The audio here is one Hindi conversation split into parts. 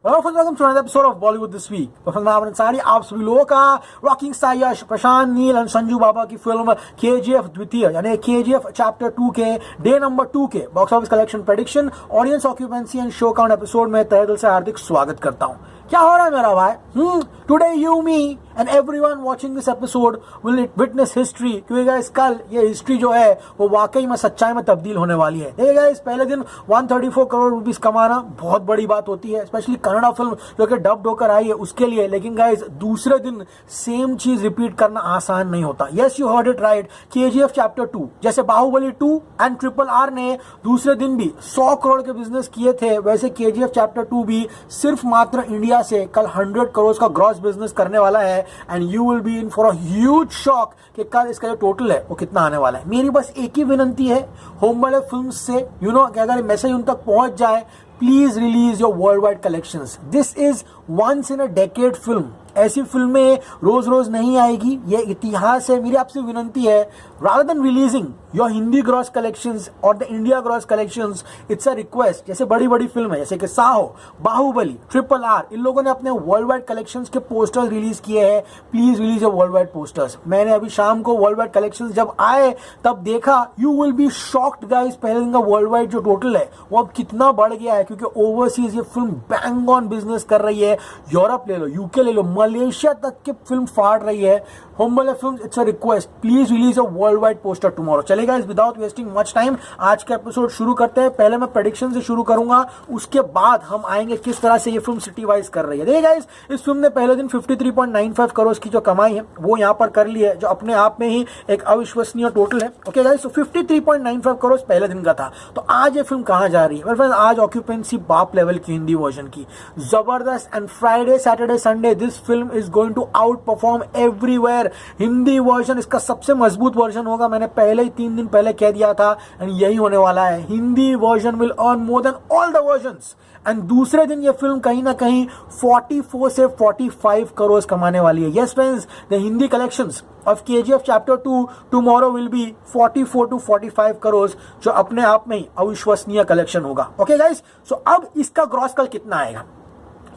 Welcome to another episode of Bollywood this week. मैं अमन अंसारी आप सभी लोगों का रॉकिंग स्टार यश, प्रशांत नील और संजू बाबा की फिल्म केजीएफ द्वितीय यानी केजीएफ चैप्टर 2 के डे नंबर 2 के box office collection prediction, audience occupancy and show count episode में तहे दिल से हार्दिक स्वागत करता हूं। क्या हो रहा है मेरा भाई? Today you me and everyone watching this episode will witness history, क्योंकि गाइस कल ये हिस्ट्री जो है वो वाकई में सच्चाई में तब्दील होने वाली है। देखिए गाइस, पहले दिन 134 करोड़ रुपीस कमाना बहुत बड़ी बात होती है, स्पेशली कन्नड़ा फिल्म जो कि डब्ड होकर आई है उसके लिए। लेकिन गाइस दूसरे दिन सेम चीज रिपीट करना आसान नहीं होता। Yes, you heard it right. KGF chapter 2 जैसे बाहुबली 2 एंड RRR ने दूसरे दिन भी 100 करोड़ के बिजनेस किए थे, वैसे केजीएफ चैप्टर 2 भी सिर्फ मात्र इंडिया से कल 100 करोड़ का ग्रॉस बिजनेस करने वाला है। And you will be in for a huge shock कि कल इसका जो टोटल है वो कितना आने वाला है। मेरी बस एक ही विनंती है होमबले फिल्म्स से, कि अगर मैसेज उन तक पहुंच जाए, please release your world wide collections. This is once in a decade film. ऐसी फिल्में रोज रोज नहीं आएगी, ये इतिहास है। मेरी आपसे विनंती है, rather than releasing your Hindi gross collections और the India gross collections, it's a request. जैसे बड़ी बड़ी फिल्म है जैसे कि साहो, बाहुबली, RRR, इन लोगों ने अपने वर्ल्ड वाइड कलेक्शंस के पोस्टर्स रिलीज किए हैं। Please release your world wide posters. मैंने अभी शाम को वर्ल्ड वाइड कलेक्शंस जब आए तब देखा, you will be shocked guys. पहले दिन का वर्ल्ड वाइड जो टोटल है वो अब कितना बढ़ गया है, क्योंकि ओवरसीज ये फिल्म बैंग ऑन बिजनेस कर रही है। यूरोप ले लो, यूके ले लो, मलेशिया तक की फिल्म फाड़ रही है। Hombale film, it's a request, please release a worldwide poster tomorrow. चलेगा इस विदाउट वेस्टिंग मच टाइम, आज का एपिसोड शुरू करते हैं। पहले मैं प्रेडिक्शन से शुरू करूंगा, उसके बाद हम आएंगे किस तरह से ये फिल्म सिटी वाइज कर रही है। देखिए गाइस, इस फिल्म ने पहले दिन 53.95 करोड़ की जो कमाई है वो यहां पर कर ली है, जो अपने आप में ही एक अविश्वसनीय टोटल है। ओके गाइस, तो 53.95 करोड़ पहले दिन का था। तो आज ये फिल्म कहां जा रही है? फ्रेंड्स, आज ऑक्यूपेंसी बाप लेवल की हिंदी वर्जन की जबरदस्त। And Friday, Saturday, Sunday this film is going to outperform everywhere. Hindi version इसका सबसे मजबूत वर्जन होगा, मैंने पहले ही 3 दिन पहले कह दिया था, एंड यही होने वाला है। Hindi version will earn more than all the versions. And दूसरे दिन ये फिल्म कहीं ना कहीं 44 से 45 करोड़ कमाने वाली है। Yes friends, the Hindi collections of KGF chapter 2 tomorrow will be 44 to 45 crore, जो अपने आप में ही अविश्वसनीय कलेक्शन होगा। ओके गाइस, सो अब इसका ग्रॉस कल कितना आएगा?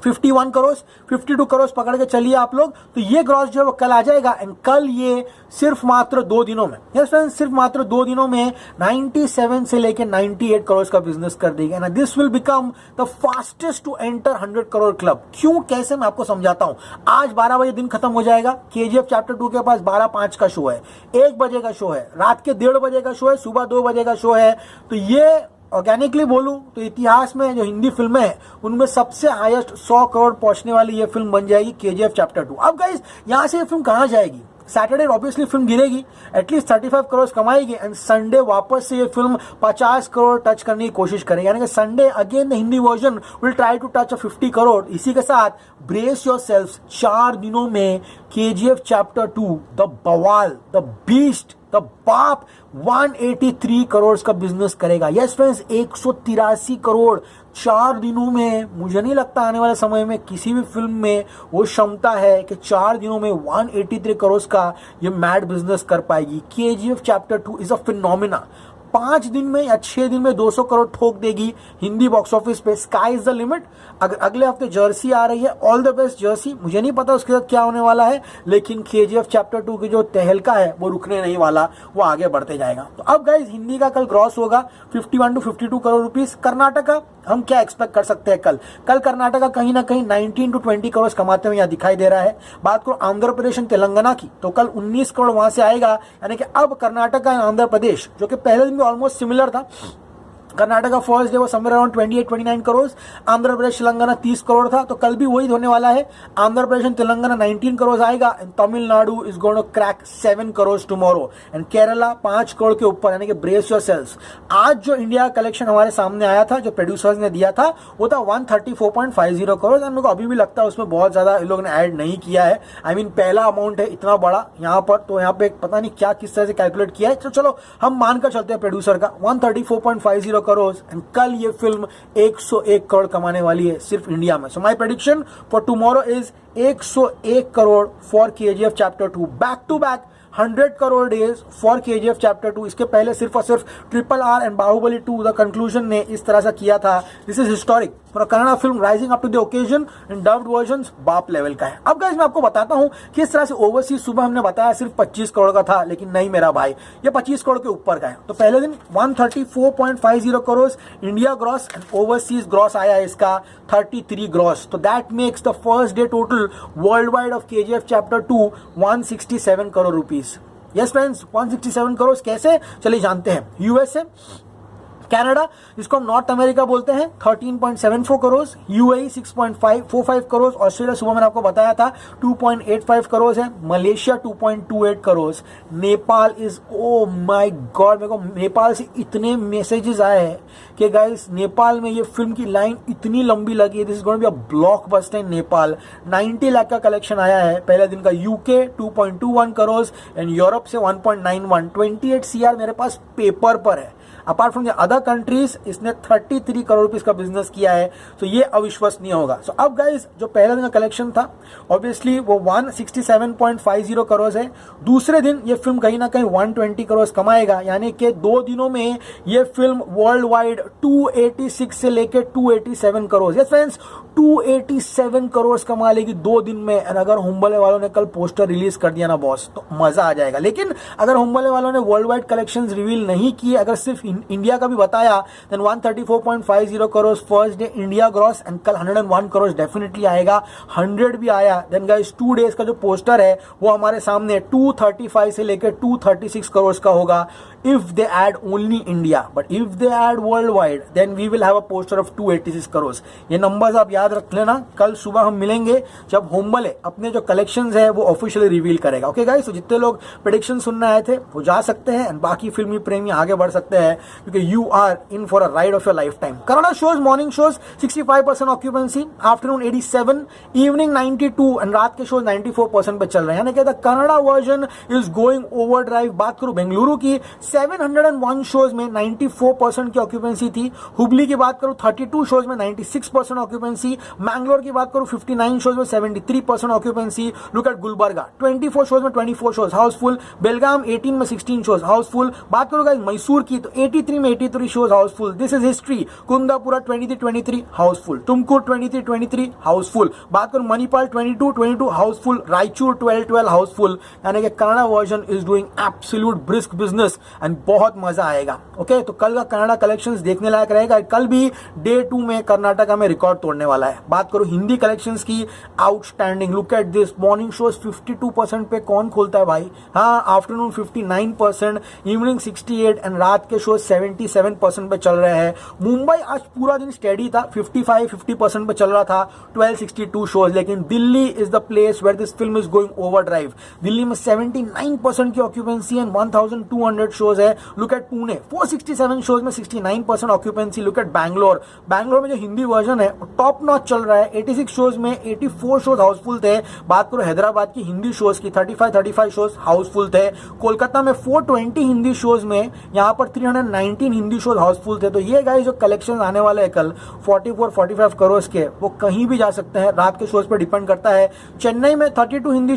51 करोड़, 52 करोड़ पकड़ के चलिए आप लोग। तो ये ग्रॉस जो है वो कल आ जाएगा। एंड कल ये सिर्फ मात्र 2 दिनों में, यस फ्रेंड्स, सिर्फ मात्र 2 दिनों में 97 से लेके 98 करोड़ का बिजनेस कर देगा। And this will become the fastest to enter 100 crore club. क्यों, कैसे, मैं आपको समझाता हूं। आज 12 बजे दिन खत्म हो जाएगा। केजीएफ चैप्टर 2 के पास 12:05 का शो है, 1 बजे का शो है, रात के 1:30 बजे का शो है, सुबह 2 बजे का शो है। तो ये ऑर्गेनिकली बोलूं तो इतिहास में जो हिंदी फिल्में हैं उनमें सबसे हाईएस्ट 100 करोड़ पहुंचने वाली ये फिल्म बन जाएगी केजीएफ चैप्टर 2। अब गाइस, यहां से ये फिल्म कहां जाएगी? सैटरडे ऑब्वियसली फिल्म गिरेगी, एटलीस्ट 35 करोड़ कमाएगी। एंड संडे वापस से ये फिल्म 50 करोड़ टच करने की कोशिश करेगी। यानी कि Sunday again the Hindi version will try to touch 50 crore. इसी के साथ ब्रेस योर सेल्फ, 4 दिनों में केजीएफ चैप्टर 2 द बवाल, द बीस्ट, द बाप 183 करोड़ का बिजनेस करेगा। यस फ्रेंड्स, 183 करोड़ 4 दिनों में। मुझे नहीं लगता आने वाले समय में किसी भी फिल्म में वो क्षमता है कि 4 दिनों में 183 करोड़ का ये मैड बिजनेस कर पाएगी। KGF chapter 2 is a phenomena. 5 दिन में या 6 दिन में 200 करोड़ ठोक देगी हिंदी बॉक्स ऑफिस पे। Sky is the limit. अगर अगले हफ्ते जर्सी आ रही है, ऑल द बेस्ट जर्सी। मुझे नहीं पता उसके साथ क्या होने वाला है, लेकिन केजीएफ चैप्टर 2 की जो तहलका है वो रुकने नहीं वाला, वो आगे बढ़ते जाएगा। तो अब गाइस, हिंदी का कल ग्रॉस होगा 51 to 52 करोड़ रुपीस। कर्नाटका, हम क्या एक्सपेक्ट कर सकते हैं कल? कल कर्नाटका कहीं ना कहीं 19 to 20 करोड़ कमाते हुए यहाँ दिखाई दे रहा है। बात करो आंध्र प्रदेश और तेलंगाना की, तो कल 19 करोड़ वहां से आएगा। यानी कि अब कर्नाटका एंड आंध्र प्रदेश, जो कि पहले दिन भी ऑलमोस्ट सिमिलर था, कर्नाटका फर्स्ट डे वो समवेयर अराउंड 28-29 करोड़, आंध्र प्रदेश तेलंगाना 30 करोड़ था। तो कल भी वही होने वाला है। आंध्र प्रदेश एंड तेलंगाना 19 करोड़ आएगा। And Tamil Nadu is going to crack 7 crore tomorrow. And Kerala 5 crore के ऊपर, यानी कि ब्रेस योर सेल्स। आज जो इंडिया कलेक्शन हमारे सामने आया था, जो प्रोड्यूसर्स ने दिया था, वो था 134.50 करोड़। एंड मेरे को अभी भी लगता है उसमें बहुत ज्यादा इन लोगों ने ऐड नहीं किया है। आई मीन पहला अमाउंट है इतना बड़ा यहाँ पर, तो यहाँ पे पता नहीं क्या किस तरह से कैलकुलेट किया है। तो चलो हम मानकर चलते हैं प्रोड्यूसर का 134.50 करोड़। एंड कल ये फिल्म 101 करोड़ कमाने वाली है सिर्फ इंडिया में। So my prediction for tomorrow is 101 crore for KGF chapter 2। Back to back 100 crore days for KGF chapter 2। इसके पहले सिर्फ और सिर्फ RRR and Baahubali 2 the conclusion ने इस तरह से किया था। This is historic for a Kannada film rising up to the occasion in dubbed version, बाप लेवल का है। अब गाइस मैं आपको बताता हूं किस तरह से ओवरसीज, सुबह हमने बताया सिर्फ 25 करोड़ का था, लेकिन नहीं मेरा भाई, ये 25 करोड़ के ऊपर का है। तो पहले दिन 134.50 crore India gross and overseas gross आया इसका 33 ग्रॉस। तो that makes the first day total world wide of KGF chapter 2 167 crore rupees. Yes friends, 167 crore कैसे, चलिए जानते हैं। यूएसए, कनाडा जिसको हम नॉर्थ अमेरिका बोलते हैं 13.74 करोड़, यूएई 6.45 करोड़, ऑस्ट्रेलिया सुबह मैंने आपको बताया था 2.85 करोड़ है, Malaysia 2.28 crore, Nepal is, oh my God, मेरे को नेपाल से इतने मैसेजेस आए हैं कि गाइस नेपाल में ये फिल्म की लाइन इतनी लंबी लगी है, this is going to be a blockbuster in Nepal. 90 lakh का कलेक्शन आया है पहले दिन का। यूके 2.21 करोड़ एंड यूरोप से 1.91, 28 CR मेरे पास पेपर पर है। Apart from the other countries इसने 33 करोड़ रुपीस का बिजनेस किया है, तो ये अविश्वसनीय होगा। सो अब गाइस जो पहले दिन का कलेक्शन था ऑब्वियसली वो 167.50 करोड़ है। दूसरे दिन ये फिल्म कहीं ना कहीं 120 करोड़ कमाएगा, यानी कि 2 दिनों में ये फिल्म वर्ल्ड वाइड 286 से लेकर 287 करोड़, यस फ्रेंड्स 287 करोड़ कमा लेगी 2 दिन में। और अगर हुम्बले वालों ने कल पोस्टर रिलीज कर दिया ना बॉस, तो मजा आ जाएगा। लेकिन अगर हुम्बले वालों ने वर्ल्ड वाइड कलेक्शंस रिवील नहीं किए, अगर सिर्फ इंडिया का भी बताया, then 134.50 crore first day India gross and कल 101 करोड़ डेफिनेटली आएगा। 100 भी आया, देन गाइस 2 डेज का जो पोस्टर है वो हमारे सामने 235 से लेकर 236 करोड़ का होगा if they add only India, but if they add world wide then we will have a poster of 286 crore. ये नंबर्स आप याद रख लेना, कल सुबह हम मिलेंगे जब हुम्बले अपने जो कलेक्शंस है वो ऑफिशियली रिवील करेगा। ओके गाइस, तो जितने लोग प्रेडिक्शन सुनने आए थे वो जा सकते हैं एंड बाकी फिल्मी प्रेमी आगे बढ़ सकते हैं, क्योंकि you are in for a ride of your lifetime. Kannada shows, morning shows 65% occupancy, afternoon 87, evening 92 and रात के शोज 94% पे चल रहे हैं, यानी कि the Kannada version is going over drive. बात करूं बेंगलुरु की, 701 शोज में 94% की ऑक्यूपेंसी थी। हुबली की बात करूं 32 शोज में 96% ऑक्यूपेंसी। मैंगलोर की बात करूं 59 शोज में 73% occupancy. Look eight Gulbarga, 24 shows में 24 शोज हाउसफुल। बेलगाम 18 में 16 शोज हाउसफुल। बात करो गाइस मैसूर की, तो 83 में 83 shows Housefull. This is history. Kundapura 23 Housefull. Tumkur 23 Housefull. बात करूं मणिपाल 22 हाउसफुल। रायचूर 12 हाउसफुल। यानी कि Kannada version is doing absolute brisk business and बहुत मजा आएगा। ओके, तो कल का कन्नड़ा कलेक्शंस देखने लायक रहेगा। कल भी डे 2 में कर्नाटका में रिकॉर्ड तोड़ने वाला है। बात करो हिंदी कलेक्शंस की, outstanding. Look at this, morning shows 52% पे कौन खोलता है भाई, हाँ, आफ्टरनून 59%, इवनिंग 68 एंड रात के शोज 77% पे चल रहे हैं। मुंबई आज पूरा दिन स्टेडी था, 55-50% पे चल रहा था, 1262 शोज। लेकिन Delhi is the place where this film is going overdrive. Delhi में 79% की ऑक्यूपेंसी एंड 1200 शोज है। लुक एट पुणे, 467 शोज में 69% ऑक्यूपेंसी। लुक एट बैंगलोर में जो हिंदी वर्जन है टॉप नॉच चल रहा है, 86 शोज में 84 शोज हाउसफुल थे। बात करो हैदराबाद की हिंदी शोज की, 35 शोज हाउसफुल थे। कोलकाता में 420 हिंदी शोज में यहाँ पर 319 हिंदी शोज हाउसफुल थे। तो ये गाइस जो कलेक्शन आने वाले हैं कल 44-45 करोड़ के, वो कहीं भी जा सकते हैं, रात के शोज पर डिपेंड करता है। चेन्नई में 32 हिंदी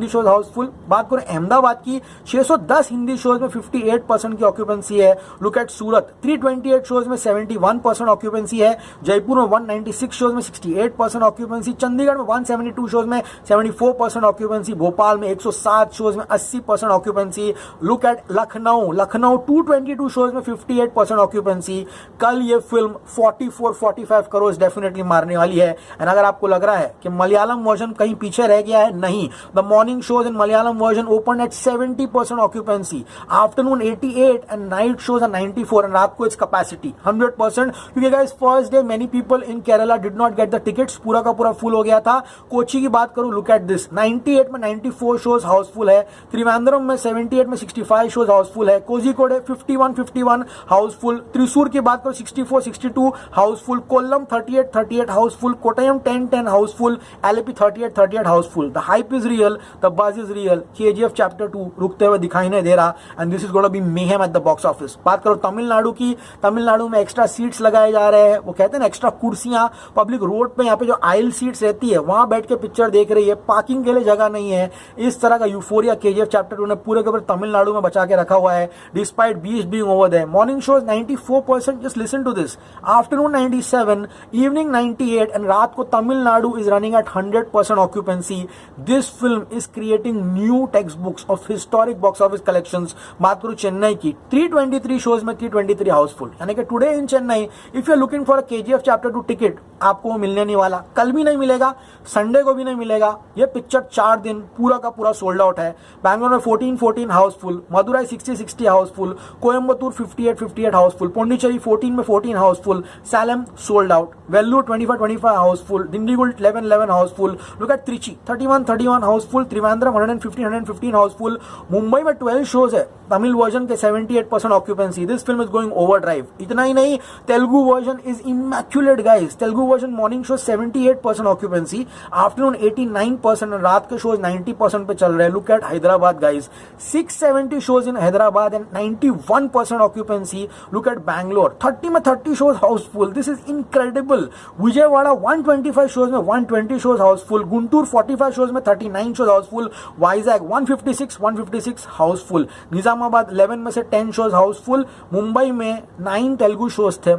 शोज हाउसफुल। बात करें अहमदाबाद की, 610 हिंदी शोज में 58% की ऑक्यूपेंसी है। लुक एट सूरत, 328 शोज में 71% ऑक्यूपेंसी है। जयपुर में 196 शोज में 68% ऑक्यूपेंसी। चंडीगढ़ में 172 शोज में 74% ऑक्यूपेंसी। भोपाल में 107 शोज में 80% occupancy. Look eight Lucknow 222 shows में 58% ऑक्यूपेंसी। कल ये फिल्म 44-45 करोड़ डेफिनेटली मारने वाली है। एंड अगर आपको लग रहा है कि मलयालम वर्जन कहीं पीछे रह गया है, नहीं, the morning shows in Malayalam version open at 70% occupancy, afternoon 88 and night shows are 94 and रात को इट्स कैपेसिटी 100%, क्योंकि guys first day many people in Kerala did not get the tickets, पूरा का पूरा फुल हो गया था। कोची की बात करूं, लुक एट दिस, 98 में 94 शोज हाउसफुल है। त्रिवेंद्रम में 78 में 65 शोज हाउसफुल है। कोझिकोड 51 51 हाउसफुल, त्रिशूर की बात करो 64 62 housefull, Kollam 38 38 housefull, Kottayam 10 10 housefull, L P 38 38 housefull. The hype is real, the buzz is real. KGF chapter 2 रुकते हुए दिखाई नहीं दे रहा and this is gonna be mayhem at the box office. बात करो तमिलनाडु की, तमिलनाडु में एक्स्ट्रा सीट्स लगाए जा रहे हैं. वो कहते हैं ना एक्स्ट्रा कुर्सियां पब्लिक रोड पे, यहाँ पे जो आइल सीट्स रहती है वहां बैठ के पिक्चर देख रही है, पार्किंग के लिए जगह नहीं है. इस तरह का यूफोरिया केजीएफ चैप्टर 2 ने पूरे के पूरे तमिलनाडु में बचा के रखा हुआ है despite beast being over there. Morning shows 94%, just listen to this. Afternoon 97, evening 98 and रात को Tamil Nadu is running at 100% occupancy. This film is creating new textbooks of historic box office collections. बात करूं चेन्नई की, 323 शोज में 323 हाउसफुल. यानी कि today in Chennai if you are looking for a KGF chapter 2 ticket, आपको वो मिलने नहीं वाला. कल भी नहीं मिलेगा, संडे को भी नहीं मिलेगा. ये पिक्चर 4 दिन पूरा का पूरा सोल्ड आउट है. बैंगलोर में 14 हाउसफुल, मदुराई 60 हाउसफुल, कोयम्बतूर 58 हाउसफुल, पौंडीचेरी 14 में 14 Housefull, slam sold out, Vellore 25 Housefull, Dindigul 11 Housefull. Look at Trichy 31 Housefull, Trivandrum 115 Housefull. Mumbai में 12 शोज है, तमिल वर्जन के 78% occupancy. This film is going over drive. इतना ही नहीं, Telugu version is immaculate guys. Telugu version morning show 78% occupancy, afternoon 89%, रात के शोज 90% पे चल रहे हैं. Look at Hyderabad guys, 670 shows in Hyderabad and 91% occupancy. Look at Bangalore, 30 में 30 shows Housefull. This is incredible. Vijayawada 125 shows में 120 शोज हाउसफुल, गुंटूर 45 शोज में 39 शोज हाउसफुल, वाइजैक 156 हाउसफुल, निजामाबाद 11 में से 10 शोज हाउसफुल. मुंबई में 9 तेलुगु शोज थे,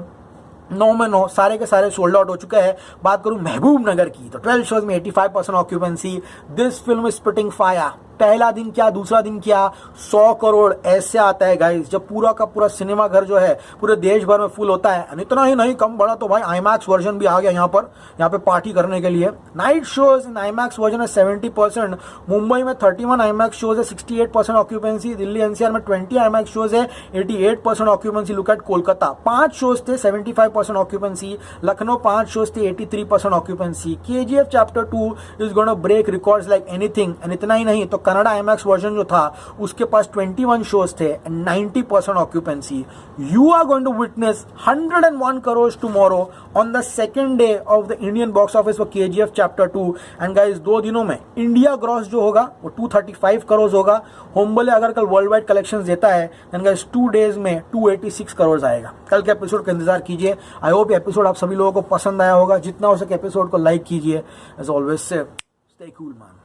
9 में 9 सारे के सारे सोल्ड आउट हो चुके हैं. बात करूं महबूब नगर की तो 12 शोज में 85% occupancy. This film is spitting fire. पहला दिन क्या, दूसरा दिन क्या, 100 करोड़ ऐसे आता है गाइस जब पूरा का पूरा सिनेमा घर जो है पूरे देश भर में फुल होता है. इतना ही नहीं, कम बड़ा तो भाई आईमैक्स वर्जन भी आ गया यहाँ पे पार्टी करने के लिए. Night shows in IMAX version है 70%. मुंबई में 31 आईमैक्स शोज है, 68% ऑक्यूपेंसी. दिल्ली एनसीआर में 20 आईमैक्स शोज है, 88% occupancy. Look at Kolkata, 5 shows थे, 75% ऑक्यूपेंसी. लखनऊ 5 शोज थे, 83% occupancy. KGF chapter 2 is gonna break records like anything. And इतना ही नहीं तो कनाडा आईमैक्स वर्जन जो था उसके पास 21 शोज थे and 90% occupancy. You are going to witness 101 crore tomorrow on the second day of the Indian box office for KGF chapter 2. And guys 2 दिनों में इंडिया ग्रॉस जो होगा वो 235 करोड़ होगा. होमबले अगर कल वर्ल्ड वाइड कलेक्शन देता है देन गाइस 2 डेज में 286 करोड़ आएगा. कल के एपिसोड का इंतजार कीजिए. आई होप एपिसोड आप सभी लोगों को पसंद आया होगा. जितना हो सके एपिसोड को लाइक कीजिए. एज ऑलवेज से स्टे कूल मैन.